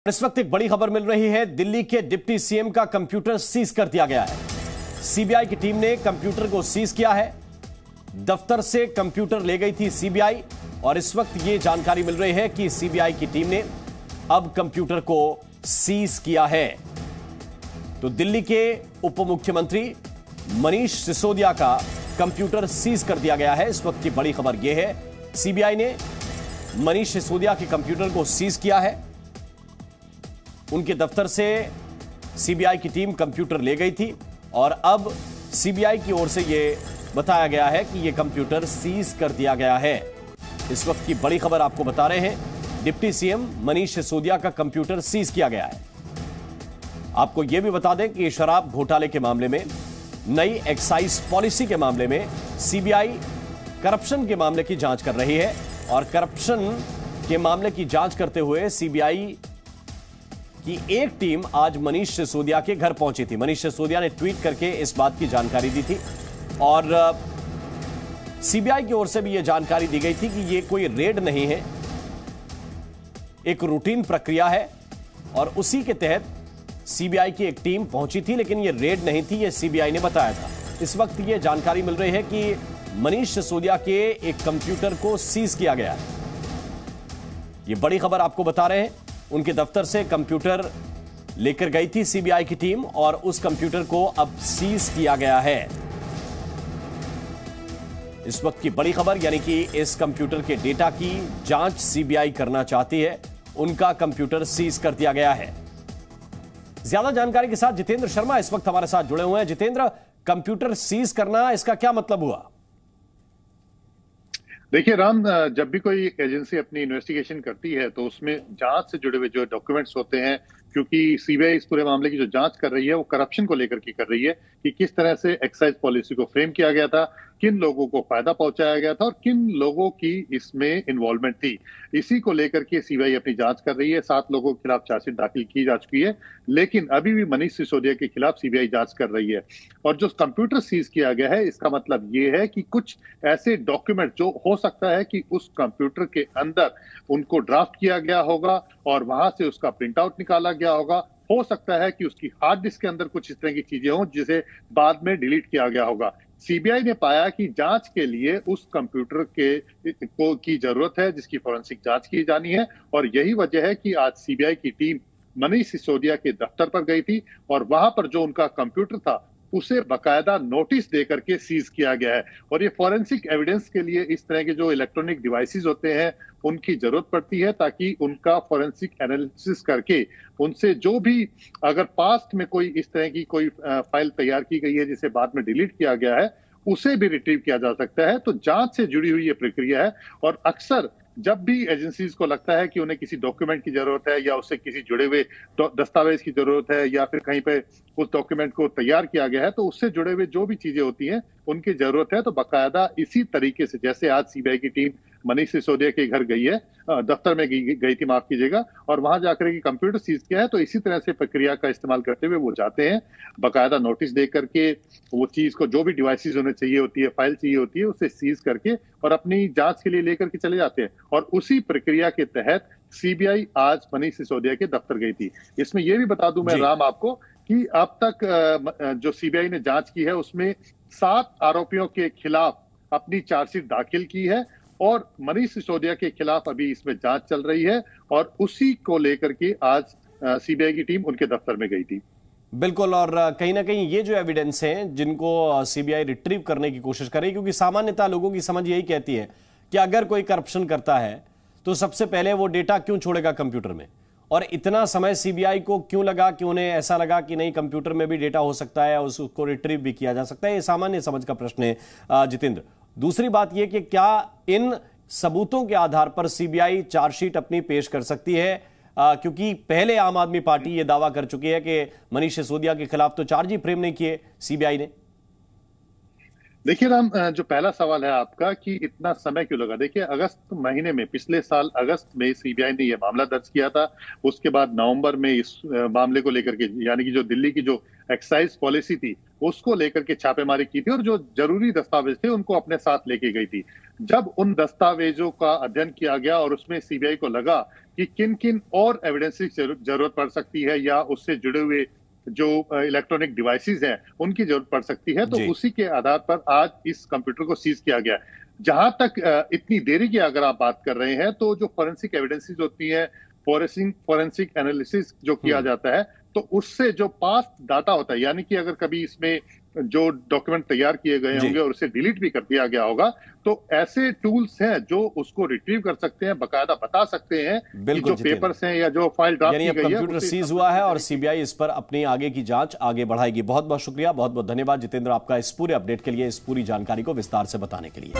इस वक्त एक बड़ी खबर मिल रही है। दिल्ली के डिप्टी सीएम का कंप्यूटर सीज कर दिया गया है। सीबीआई की टीम ने कंप्यूटर को सीज किया है। दफ्तर से कंप्यूटर ले गई थी सीबीआई और इस वक्त यह जानकारी मिल रही है कि सीबीआई की टीम ने अब कंप्यूटर को सीज किया है। तो दिल्ली के उप मुख्यमंत्री मनीष सिसोदिया का कंप्यूटर सीज कर दिया गया है। इस वक्त की बड़ी खबर यह है, सीबीआई ने मनीष सिसोदिया के कंप्यूटर को सीज किया है। उनके दफ्तर से सीबीआई की टीम कंप्यूटर ले गई थी और अब सीबीआई की ओर से यह बताया गया है कि यह कंप्यूटर सीज कर दिया गया है। इस वक्त की बड़ी खबर आपको बता रहे हैं, डिप्टी सीएम मनीष सिसोदिया का कंप्यूटर सीज किया गया है। आपको यह भी बता दें कि शराब घोटाले के मामले में, नई एक्साइज पॉलिसी के मामले में सीबीआई करप्शन के मामले की जांच कर रही है और करप्शन के मामले की जांच करते हुए सीबीआई कि एक टीम आज मनीष सिसोदिया के घर पहुंची थी। मनीष सिसोदिया ने ट्वीट करके इस बात की जानकारी दी थी और सीबीआई की ओर से भी यह जानकारी दी गई थी कि यह कोई रेड नहीं है, एक रूटीन प्रक्रिया है और उसी के तहत सीबीआई की एक टीम पहुंची थी, लेकिन यह रेड नहीं थी, यह सीबीआई ने बताया था। इस वक्त यह जानकारी मिल रही है कि मनीष सिसोदिया के एक कंप्यूटर को सीज किया गया है। यह बड़ी खबर आपको बता रहे हैं। उनके दफ्तर से कंप्यूटर लेकर गई थी सीबीआई की टीम और उस कंप्यूटर को अब सीज किया गया है। इस वक्त की बड़ी खबर, यानी कि इस कंप्यूटर के डेटा की जांच सीबीआई करना चाहती है, उनका कंप्यूटर सीज कर दिया गया है। ज्यादा जानकारी के साथ जितेंद्र शर्मा इस वक्त हमारे साथ जुड़े हुए हैं। जितेंद्र, कंप्यूटर सीज करना, इसका क्या मतलब हुआ? देखिए राम, जब भी कोई एजेंसी अपनी इन्वेस्टिगेशन करती है तो उसमें जांच से जुड़े हुए जो डॉक्यूमेंट्स होते हैं, क्योंकि सीबीआई इस पूरे मामले की जो जांच कर रही है वो करप्शन को लेकर के कर रही है कि किस तरह से एक्साइज पॉलिसी को फ्रेम किया गया था, किन लोगों को फायदा पहुंचाया गया था और किन लोगों की इसमें इन्वॉल्वमेंट थी। इसी को लेकर के सीबीआई अपनी जांच कर रही है। 7 लोगों के खिलाफ चार्जशीट दाखिल की जा चुकी है, लेकिन अभी भी मनीष सिसोदिया के खिलाफ सीबीआई जांच कर रही है। और जो कंप्यूटर सीज किया गया है, इसका मतलब ये है कि कुछ ऐसे डॉक्यूमेंट जो हो सकता है कि उस कंप्यूटर के अंदर उनको ड्राफ्ट किया गया होगा और वहां से उसका प्रिंट आउट निकाला गया होगा। हो सकता है कि उसकी हार्ड डिस्क के अंदर कुछ इस तरह की चीजें हों जिसे बाद में डिलीट किया गया होगा। सीबीआई ने पाया कि जांच के लिए उस कंप्यूटर की जरूरत है जिसकी फोरेंसिक जांच की जानी है और यही वजह है कि आज सीबीआई की टीम मनीष सिसोदिया के दफ्तर पर गई थी और वहां पर जो उनका कंप्यूटर था उसे बकायदा नोटिस देकर के सीज किया गया है। और ये फोरेंसिक एविडेंस के लिए इस तरह के जो इलेक्ट्रॉनिक डिवाइसेस होते हैं उनकी जरूरत पड़ती है, ताकि उनका फोरेंसिक एनालिसिस करके उनसे जो भी अगर पास्ट में कोई इस तरह की कोई फाइल तैयार की गई है जिसे बाद में डिलीट किया गया है, उसे भी रिट्रीव किया जा सकता है। तो जांच से जुड़ी हुई ये प्रक्रिया है और अक्सर जब भी एजेंसीज को लगता है कि उन्हें किसी डॉक्यूमेंट की जरूरत है या उससे किसी जुड़े हुए दस्तावेज की जरूरत है या फिर कहीं पे उस डॉक्यूमेंट को तैयार किया गया है, तो उससे जुड़े हुए जो भी चीजें होती हैं उनकी जरूरत है। तो बाकायदा इसी तरीके से जैसे आज सीबीआई की टीम मनीष सिसोदिया के घर गई है, दफ्तर में गई थी, माफ कीजिएगा, और वहां जाकर के कंप्यूटर सीज किया है, तो इसी तरह से प्रक्रिया का इस्तेमाल करते हुए वो जाते हैं, बाकायदा नोटिस दे करके वो चीज को जो भी डिवाइसेस उन्हें चाहिए होती है, फाइल चाहिए होती है, उसे सीज करके और अपनी जांच के लिए लेकर के चले जाते हैं। और उसी प्रक्रिया के तहत सीबीआई आज मनीष सिसोदिया के दफ्तर गई थी। इसमें यह भी बता दूं मैं राम आपको कि अब तक जो सीबीआई ने जांच की है उसमें 7 आरोपियों के खिलाफ अपनी चार्जशीट दाखिल की है और मनीष सिसोदिया के खिलाफ अभी इसमें जांच चल रही है और उसी को लेकर के आज सीबीआई की टीम उनके दफ्तर में गई थी। बिल्कुल, और कहीं ना कहीं ये जो एविडेंस हैं जिनको सीबीआई रिट्रीव करने की कोशिश कर रही है, क्योंकि सामान्यतः लोगों की समझ यही कहती है कि अगर कोई करप्शन करता है तो सबसे पहले वो डेटा क्यों छोड़ेगा कंप्यूटर में, और इतना समय सीबीआई को क्यों लगा कि उन्हें ऐसा लगा कि नहीं, कंप्यूटर में भी डेटा हो सकता है, उसको रिट्रीव भी किया जा सकता है। ये सामान्य समझ का प्रश्न है जितेंद्र। दूसरी बात यह कि क्या इन सबूतों के आधार पर सीबीआई चार्जशीट अपनी पेश कर सकती है, क्योंकि पहले आम आदमी पार्टी यह दावा कर चुकी है कि मनीष सिसोदिया के खिलाफ तो चार्ज ही फ्रेम नहीं किए सीबीआई ने। देखिए राम, जो पहला सवाल है आपका कि इतना समय क्यों लगा, देखिए अगस्त महीने में, पिछले साल अगस्त में सीबीआई ने यह मामला दर्ज किया था। उसके बाद नवंबर में इस मामले को लेकर के, यानी कि जो दिल्ली की जो एक्साइज पॉलिसी थी उसको लेकर के छापेमारी की थी और जो जरूरी दस्तावेज थे उनको अपने साथ लेके गई थी। जब उन दस्तावेजों का अध्ययन किया गया और उसमें सीबीआई को लगा कि किन किन और एविडेंसेस की जरूरत पड़ सकती है या उससे जुड़े हुए जो इलेक्ट्रॉनिक डिवाइसेस हैं उनकी जरूरत पड़ सकती है, तो उसी के आधार पर आज इस कंप्यूटर को सीज किया गया। जहां तक इतनी देरी की अगर आप बात कर रहे हैं, तो जो फोरेंसिक एविडेंसेस होती है, फोरेंसिक एनालिसिस जो किया जाता है, तो उससे जो पास्ट डाटा होता है, यानी कि अगर कभी इसमें जो डॉक्यूमेंट तैयार किए गए होंगे और उसे डिलीट भी कर दिया गया होगा, तो ऐसे टूल्स हैं जो उसको रिट्रीव कर सकते हैं, बकायदा बता सकते हैं कि जो पेपर्स हैं या जो फाइल ड्राफ्ट की गई है, कंप्यूटर सीज हुआ है और सीबीआई इस पर अपनी आगे की जांच आगे बढ़ाएगी। बहुत बहुत शुक्रिया, बहुत बहुत धन्यवाद जितेंद्र आपका इस पूरे अपडेट के लिए, इस पूरी जानकारी को विस्तार से बताने के लिए।